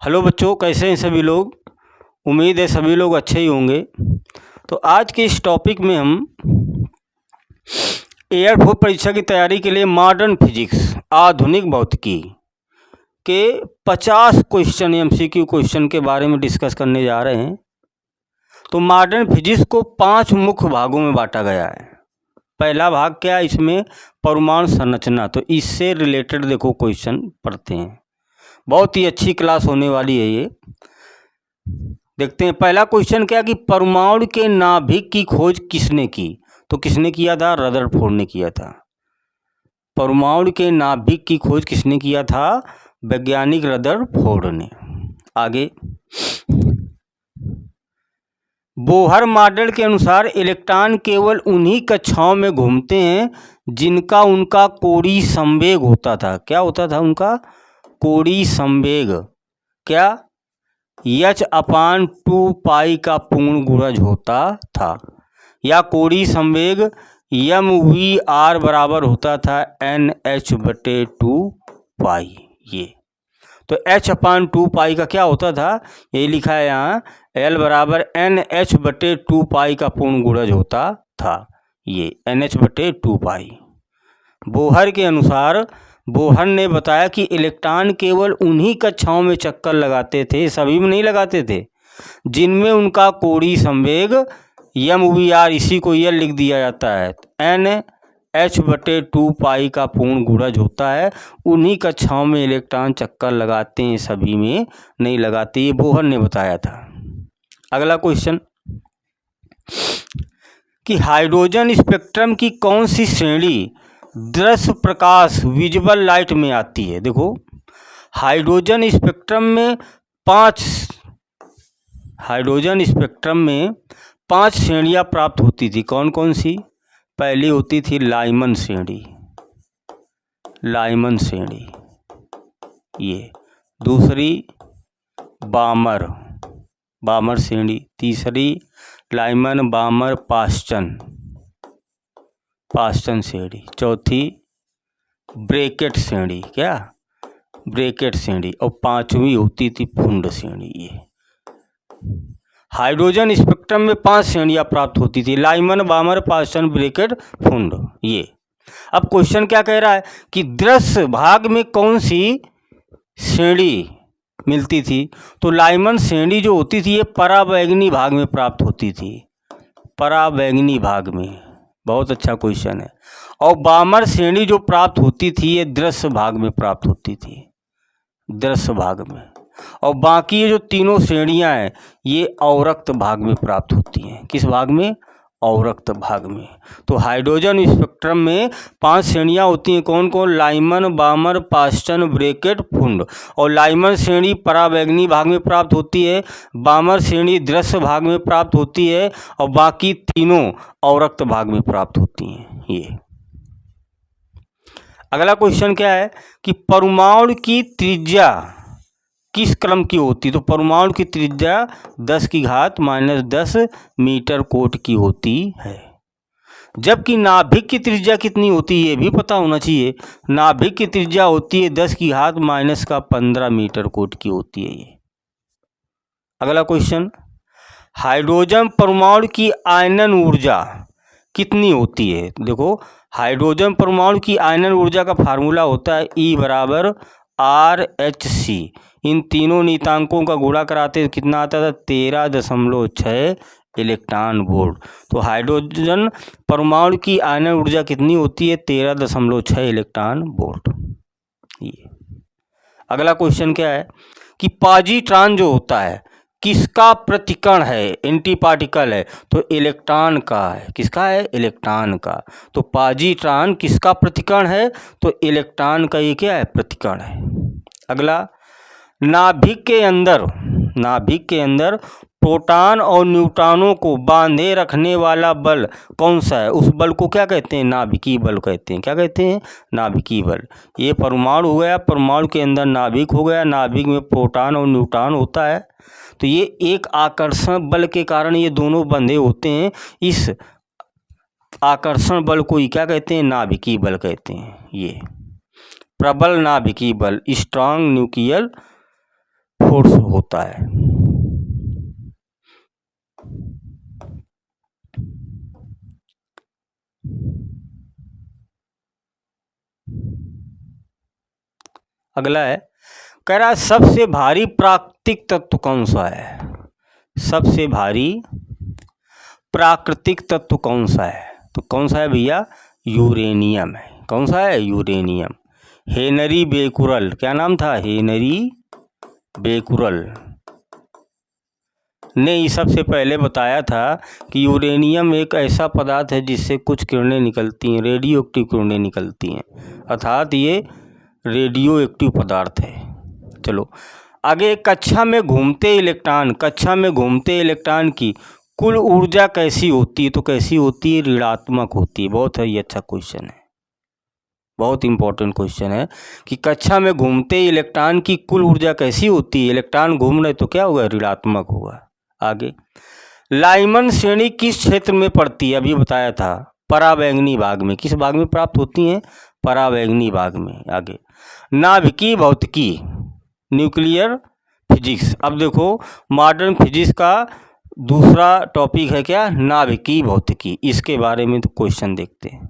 Hello बच्चों, कैसे हैं सभी लोग। उम्मीद है सभी लोग अच्छे ही होंगे। तो आज के इस टॉपिक में हम एयरफोर्स परीक्षा की तैयारी के लिए मॉडर्न फिजिक्स आधुनिक भौतिकी के 50 क्वेश्चन MCQ क्वेश्चन के बारे में डिस्कस करने जा रहे हैं। तो मॉडर्न फिजिक्स को 5 मुख्य भागों में बांटा गया है। पहला भाग क्या है, इसमें परमाणु संरचना। तो इससे रिलेटेड देखो क्वेश्चन पढ़ते हैं। बहुत ही अच्छी क्लास होने वाली है ये। देखते हैं पहला क्वेश्चन क्या कि परमाणु के नाभिक की खोज किसने की। तो किसने किया था? रदरफोर्ड ने किया था। परमाणु के नाभिक की खोज किसने किया था? वैज्ञानिक रदरफोर्ड ने। आगे, बोहर मॉडल के अनुसार इलेक्ट्रॉन केवल उन्हीं कक्षाओं में घूमते हैं जिनका उनका कोणीय संवेग होता था। क्या होता था उनका? कोणीय संवेग। क्या? h/2 का पूर्ण गुणज होता था, या कोणीय संवेग mvr बराबर होता था nh/2 ये। तो h/2 का क्या होता था? यही लिखा है यहाँ, L बराबर nh/2 का पूर्ण गुणज होता था, ये nh/2। बोहर के अनुसार बोहर ने बताया कि इलेक्ट्रॉन केवल उन्हीं कक्षाओं में चक्कर लगाते थे, सभी में नहीं लगाते थे, जिनमें उनका कोणीय संवेग mvr, इसी को यह लिख दिया जाता है, nh/2 का पूर्ण गुणज होता है। उन्हीं कक्षाओं में इलेक्ट्रॉन चक्कर लगाते हैं, सभी में नहीं लगाते, ये बोहर ने बताया था। अगला क्वेश्चन कि हाइड्रोजन स्पेक्ट्रम की कौन सी श्रेणी दृश्य प्रकाश विजिबल लाइट में आती है। देखो, हाइड्रोजन स्पेक्ट्रम में 5 श्रेणियां प्राप्त होती थी। कौन कौन सी? पहली होती थी लाइमन श्रेणी, ये। दूसरी बामर श्रेणी। तीसरी लाइमन बामर पास्टन श्रेणी। चौथी ब्रैकेट श्रेणी। क्या? ब्रैकेट श्रेणी। और 5वीं होती थी फुंड श्रेणी। ये हाइड्रोजन स्पेक्ट्रम में 5 श्रेणियां प्राप्त होती थी, लाइमन बामर पास्टन ब्रैकेट फुंड, ये। अब क्वेश्चन क्या कह रहा है कि दृश्य भाग में कौन सी श्रेणी मिलती थी। तो लाइमन श्रेणी जो होती थी ये पराबैंगनी भाग में प्राप्त होती थी, पराबैंगनी भाग में। बहुत अच्छा क्वेश्चन है। और बामर श्रेणी जो प्राप्त होती थी ये दृश्य भाग में प्राप्त होती थी, दृश्य भाग में। और बाकी ये जो तीनों श्रेणियां हैं ये अवरक्त भाग में प्राप्त होती हैं। किस भाग में? अवरक्त भाग में। तो हाइड्रोजन स्पेक्ट्रम में 5 श्रेणियां होती हैं। कौन कौन? Lyman बामर Paschen bracket फुंड। और लाइमन श्रेणी पराबैंगनी भाग में प्राप्त होती है, बामर श्रेणी दृश्य भाग में प्राप्त होती है, और बाकी तीनों अवरक्त भाग में प्राप्त होती हैं, ये। अगला क्वेश्चन क्या है कि परमाणु की त्रिज्या किस क्रम की होती है। तो परमाणु की त्रिज्या 10⁻⁻10 मीटर कोट की होती है। जबकि नाभिक की त्रिज्या कितनी होती है ये भी पता होना चाहिए। नाभिक की त्रिज्या होती है 10⁻⁻15 मीटर कोट की होती है, ये। अगला क्वेश्चन, हाइड्रोजन परमाणु की आयनन ऊर्जा कितनी होती है। देखो, हाइड्रोजन परमाणु की आयनन ऊर्जा का फार्मूला होता है E बराबर RH। इन तीनों नियतांकों का गुणा कराते कितना आता था? 13.6 इलेक्ट्रॉन वोल्ट। तो हाइड्रोजन परमाणु की आयनन ऊर्जा कितनी होती है? 13.6 इलेक्ट्रॉन वोल्ट, ये। अगला क्वेश्चन क्या है कि पॉजिट्रॉन जो होता है किसका प्रतिकण है, एंटी पार्टिकल है। तो इलेक्ट्रॉन का है। किसका है? इलेक्ट्रॉन का। तो पॉजिट्रॉन किसका प्रतिकण है? तो इलेक्ट्रॉन का ये क्या है? प्रतिकण है। अगला, नाभिक के अंदर प्रोटॉन और न्यूट्रॉनों को बांधे रखने वाला बल कौन सा है? उस बल को क्या कहते हैं? नाभिकीय बल कहते हैं। क्या कहते हैं? नाभिकीय बल। ये परमाणु हो गया, परमाणु के अंदर नाभिक हो गया, नाभिक में प्रोटॉन और न्यूट्रॉन होता है। तो ये एक आकर्षण बल के कारण ये दोनों बंधे होते हैं। इस आकर्षण बल को ही क्या कहते हैं? नाभिकीय बल कहते हैं, ये। प्रबल नाभिकीय बल, स्ट्रांग न्यूक्लियर फोर्स होता है। अगला है, कह रहा है सबसे भारी प्राकृतिक तत्व कौन सा है? सबसे भारी प्राकृतिक तत्व कौन सा है? तो कौन सा है भैया? यूरेनियम है। कौन सा है? यूरेनियम। हेनरी बेकुरल, क्या नाम था? हेनरी बेकुरल ने ये सबसे पहले बताया था कि यूरेनियम एक ऐसा पदार्थ है जिससे कुछ किरणें निकलती हैं, रेडियो एक्टिव किरणें निकलती हैं, अर्थात ये रेडियो एक्टिव पदार्थ है। चलो आगे, कक्षा में घूमते इलेक्ट्रॉन की कुल ऊर्जा कैसी होती है? तो कैसी होती है? ऋणात्मक होती है। बहुत है, ये अच्छा क्वेश्चन है, बहुत इंपॉर्टेंट क्वेश्चन है कि कक्षा में घूमते इलेक्ट्रॉन की कुल ऊर्जा कैसी होती है? इलेक्ट्रॉन घूम रहे तो क्या होगा? ऋणात्मक होगा। आगे, लाइमन श्रेणी किस क्षेत्र में पड़ती है? अभी बताया था, पराबैंगनी भाग में। किस भाग में प्राप्त होती हैं? पराबैंगनी भाग में। आगे, नाभिकीय भौतिकी, न्यूक्लियर फिजिक्स। अब देखो, मॉडर्न फिजिक्स का दूसरा टॉपिक है क्या? नाभिकीय भौतिकी। इसके बारे में तो क्वेश्चन देखते हैं।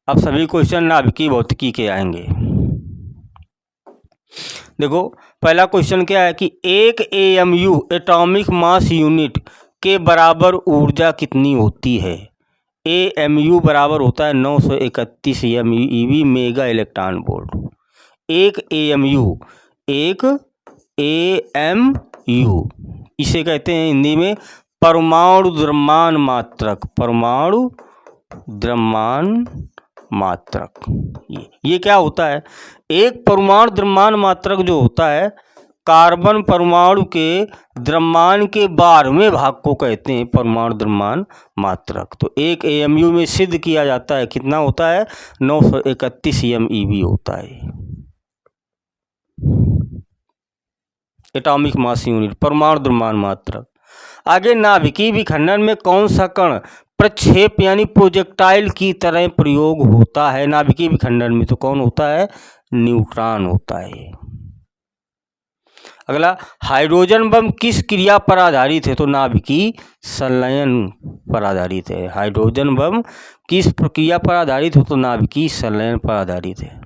अब सभी क्वेश्चन नाभिकीय भौतिकी के आएंगे। देखो, पहला क्वेश्चन क्या है कि एक AMU एटॉमिक मास यूनिट के बराबर ऊर्जा कितनी होती है? AMU बराबर होता है 931 MeV, मेगा इलेक्ट्रॉन वोल्ट। एक AMU इसे कहते हैं हिंदी में परमाणु द्रव्यमान मात्रक। परमाणु द्रव्यमान मात्रक, ये क्या होता है? एक परमाणु द्रव्यमान मात्रक जो होता है, कार्बन परमाणु के द्रव्यमान के 12वें भाग को कहते हैं परमाणु द्रव्यमान मात्रक। तो एक AMU में सिद्ध किया जाता है, कितना होता है? 931 MeV होता है, एटॉमिक मास यूनिट, परमाणु द्रव्यमान मात्रक। आगे, नाभिकीय विखंडन में कौन सा कण प्रक्षेप यानी प्रोजेक्टाइल की तरह प्रयोग होता है? नाभिकीय विखंडन में तो कौन होता है? न्यूट्रॉन होता है। अगला, हाइड्रोजन बम किस क्रिया पर आधारित है? तो नाभिकीय संलयन पर आधारित है। हाइड्रोजन बम किस प्रक्रिया पर आधारित हो? तो नाभिकीय संलयन पर आधारित है।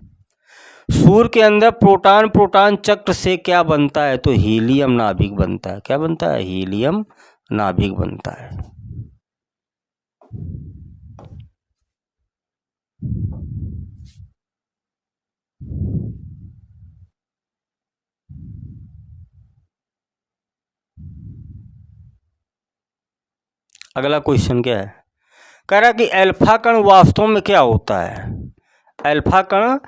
सूर्य के अंदर प्रोटॉन चक्र से क्या बनता है? तो हीलियम नाभिक बनता है। क्या बनता है? हीलियम नाभिक बनता है। अगला क्वेश्चन क्या है? कह रहा कि अल्फा कण वास्तव में क्या होता है? अल्फा कण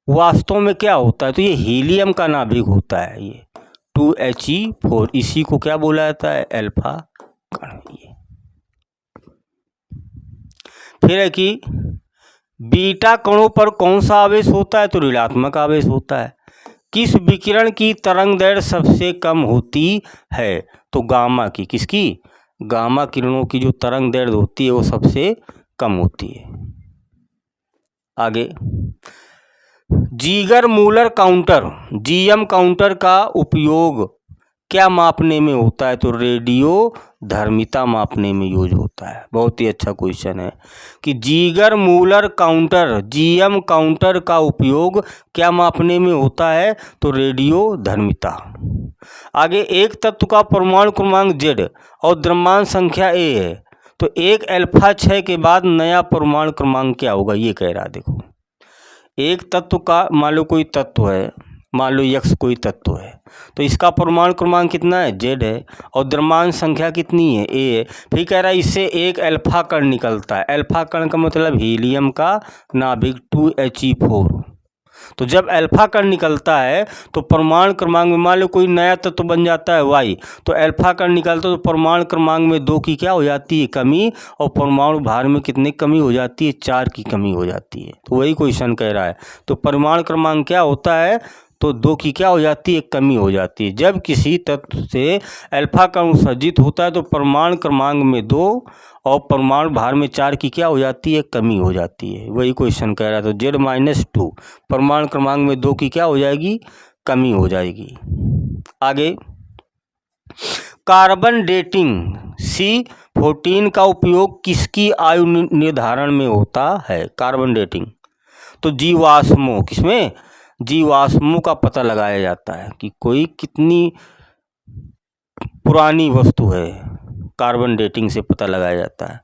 वास्तव में क्या होता है? तो ये हीलियम का नाभिक होता है, ये 2He4, इसी को क्या बोला जाता है? अल्फा कण। ये फिर है कि बीटा कणों पर कौन सा आवेश होता है? तो ऋणात्मक आवेश होता है। किस विकिरण की तरंग दैर्घ्य सबसे कम होती है? तो गामा की। किसकी? गामा किरणों की जो तरंग दैर्घ्य होती है वो सबसे कम होती है। आगे, Jigar Muller counter, GM counter का उपयोग क्या मापने में होता है? तो रेडियो धर्मिता मापने में यूज होता है। बहुत ही अच्छा क्वेश्चन है कि Jigar Muller counter, GM counter का उपयोग क्या मापने में होता है? तो रेडियो धर्मिता। आगे, एक तत्व का परमाणु क्रमांक Z और द्रव्यमान संख्या A है, तो एक अल्फा 6 के बाद नया परमाणु क्रमांक क्या होगा? ये कह रहा है। देखो, एक तत्व का, मान लो कोई तत्व है, मान लो X कोई तत्व है, तो इसका परमाणु क्रमांक कितना है? Z है, और द्रव्यमान संख्या कितनी है? A है। फिर कह रहा है इससे एक अल्फा कण निकलता है। अल्फा कण का मतलब हीलियम का नाभिक 2He4। तो जब अल्फा कण निकलता है तो परमाणु क्रमांक में, मान लो कोई नया तत्व बन जाता है Y, तो अल्फा कण निकलता है तो परमाणु क्रमांक में 2 की क्या हो जाती है? कमी, और परमाणु भार में कितनी कमी हो जाती है? 4 की कमी हो जाती है। तो वही क्वेश्चन कह रहा है। तो परमाणु क्रमांक क्या होता है? तो 2 की क्या हो जाती है, कमी हो जाती है। जब किसी तत्व से अल्फा कण उत्सर्जित होता है तो परमाणु क्रमांक में 2 और परमाणु भार में 4 की क्या हो जाती है, कमी हो जाती है। वही क्वेश्चन कह रहा है। तो Z-2 परमाणु क्रमांक में 2 की क्या हो जाएगी, कमी हो जाएगी। आगे कार्बन डेटिंग C14 का उपयोग किसकी आयु निर्धारण में होता है। कार्बन डेटिंग तो जीवाश्मों, किसमें, जीवाश्मों का पता लगाया जाता है कि कोई कितनी पुरानी वस्तु है, कार्बन डेटिंग से पता लगाया जाता है।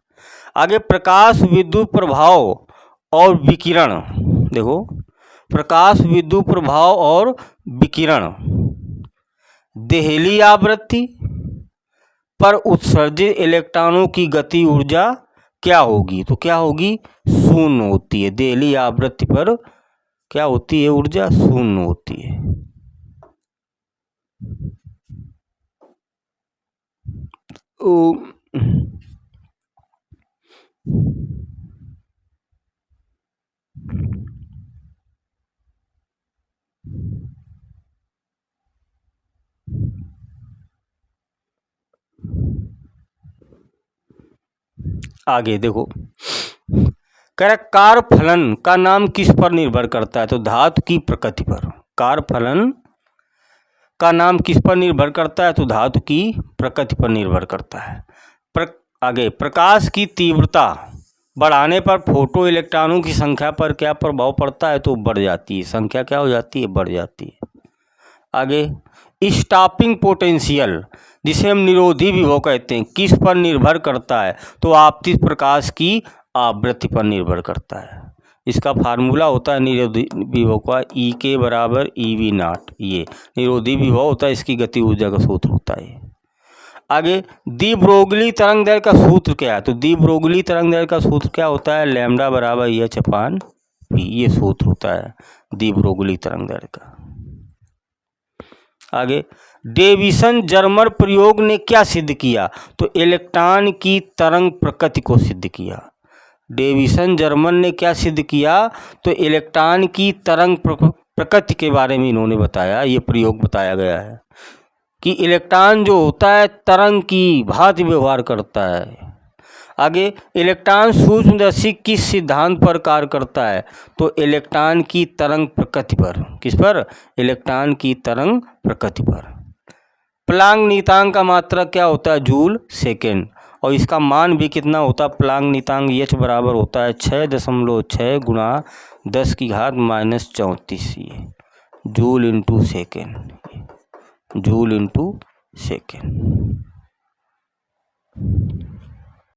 आगे प्रकाश विद्युत प्रभाव और विकिरण, देखो प्रकाश विद्युत प्रभाव और विकिरण देहली आवृत्ति पर उत्सर्जित इलेक्ट्रॉनों की गति ऊर्जा क्या होगी, तो क्या होगी, शून्य होती है। देहली आवृत्ति पर क्या होती है, ऊर्जा शून्य होती है। आगे देखो कार फलन का नाम किस पर निर्भर करता है, तो धातु की प्रकृति पर। कार फलन का नाम किस पर निर्भर करता है, तो धातु की प्रकृति पर निर्भर करता है। आगे प्रकाश की तीव्रता बढ़ाने पर फोटो इलेक्ट्रॉनों की संख्या पर क्या प्रभाव पड़ता है, तो बढ़ जाती है, संख्या क्या हो जाती है, बढ़ जाती है। आगे स्टॉपिंग पोटेंशियल जिसे हम निरोधी विभव कहते हैं किस पर निर्भर करता है, तो आपतित प्रकाश की आवृत्ति पर निर्भर करता है। इसका फार्मूला होता है निरोधी विभव का E बराबर EV0। ये निरोधी विभव होता है, इसकी गति ऊर्जा का सूत्र होता है। आगे दी ब्रोगली तरंग दैर्घ्य का सूत्र क्या है, तो दी ब्रोगली तरंग दैर्घ्य का सूत्र क्या होता है, लैम्डा बराबर H/P। ये सूत्र होता है दी ब्रोगली तरंग दैर्घ्य का। आगे डेविसन जर्मर प्रयोग ने क्या सिद्ध किया, तो इलेक्ट्रॉन की तरंग प्रकृति को सिद्ध किया। डेविसन जर्मन ने क्या सिद्ध किया, तो इलेक्ट्रॉन की तरंग प्रकृति के बारे में इन्होंने बताया। ये प्रयोग बताया गया है कि इलेक्ट्रॉन जो होता है तरंग की भांति व्यवहार करता है। आगे इलेक्ट्रॉन सूक्ष्मदर्शी किस सिद्धांत पर कार्य करता है, तो इलेक्ट्रॉन की तरंग प्रकृति पर। किस पर, इलेक्ट्रॉन की तरंग प्रकृति पर। प्लांक नीयतांक का मात्रक क्या होता है, जूल सेकेंड, और इसका मान भी कितना होता है, प्लांक नीयतांक H बराबर होता है 6.6 गुणा 10⁻⁻34 joule into second, joule into second.